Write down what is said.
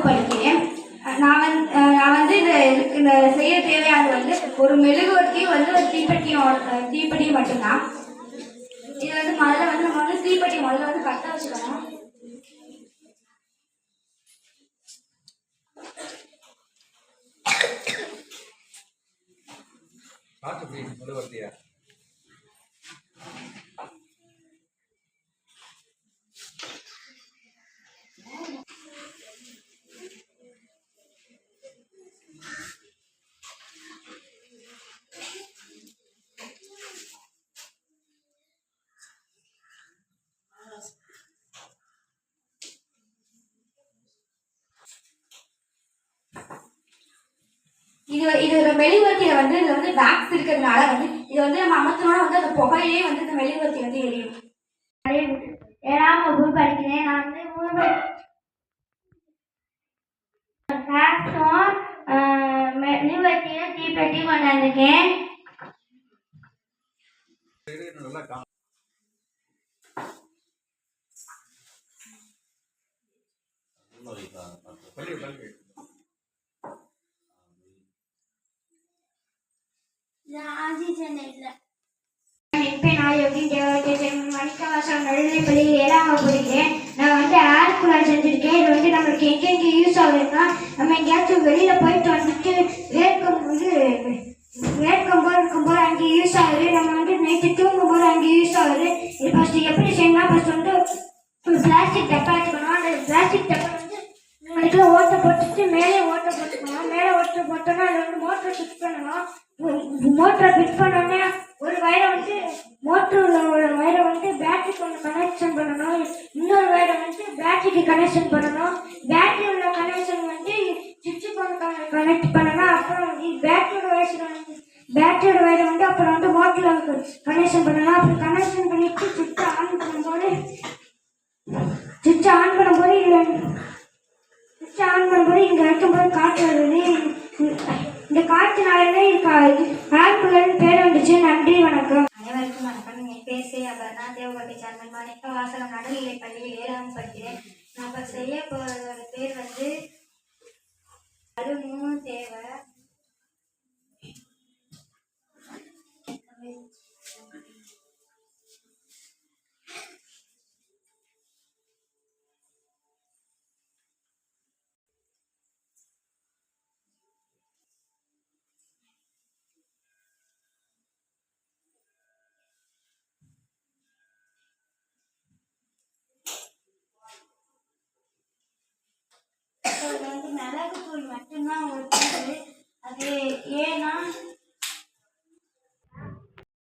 படிக்கிறேன். நான் இந்த செய்ய தேவையானது ஒரு மெழுகுவர்த்தியும் ஒரு தீப்பெட்டியும் மட்டும்தான். இது முதல்ல நம்ம தீப்பெட்டி முதல்ல பற்ற வச்சுக்கணும். மெழுகுவர்த்தியா இது ஒரு மெழுகுவர்த்தியில இதுல பேக்ஸ் இருக்கிறதுனால இது நம்ம அமர்த்தனோட அந்த புகையிலே இந்த மெழுகுவர்த்தி எரியும். 7ஆம் வகுப்பு படிக்கிறேன். நான் மெழுகுவர்த்தியும் தீப்பெட்டியும் கொண்டாந்துருக்கேன். நடுநிலைப்பள்ளியில் 7ஆம் வகுப்பு படிக்கிறேன். நான் ஏர் கூலர் செஞ்சிருக்கேன். இது நம்மளுக்கு எங்கெங்க யூஸ் ஆகுதுன்னா, நம்ம எங்கேயாச்சும் வெளியில போயிட்டு வேர்க்கும்போது இருக்கும்போது அங்கே யூஸ் ஆகுது. நம்ம நைட்டு தூங்கும்போது அங்கே யூஸ் ஆகுது. இது ஃபர்ஸ்ட் எப்படி செய்யணும்னா, ஃபர்ஸ்ட் பிளாஸ்டிக் டப்பா வச்சுக்கணும். அந்த பிளாஸ்டிக் டப்பா உங்களுக்கு ஓட்டை போட்டுட்டு மேலே ஓட்டை போட்டுக்கணும். மேலே ஓட்டை போட்டோன்னா அதில் மோட்டரை ஃபிக்ஸ் பண்ணணும். மோட்டரை ஃபிக்ஸ் பண்ணோடனே ஒரு வயரை மோட்டரில் உள்ள வயரை பேட்டரிக்கு ஒன்று கனெக்ஷன் பண்ணணும். இன்னொரு வயரை பேட்டரிக்கு கனெக்ஷன் பண்ணணும். பேட்டரி உள்ள கனெக்ஷன் சுவிட்சுக்கு ஒன்று கனெக்ட் பண்ணணும். அப்புறம் பேட்டரியோட வயரை அப்புறம் மோட்டரில் கனெக்ஷன் பண்ணணும். அப்புறம் கனெக்ஷன் பண்ணிட்டு சுவிட்சை ஆன் பண்ணும்போது இங்கே வைக்கும்போது காற்று வருது. இந்த காற்றுனாலே ஏர் கூலர்னு பேர் வந்துச்சு. நன்றி, வணக்கம். அனைவருக்கும் வணக்கம். என் பேர் சி. அபர்ணா. தேவகோட்டை சேர்மன் மாணிக்க வாசகம் நடுநிலைப் பள்ளியில் 7ஆம் படிக்கிறேன். நான் இப்போ செய்ய போகிறதோட பேர் அருமு தேவை. மிளகுத்தூள் மட்டும்தான் ஊற்றுது. அது ஏன்னா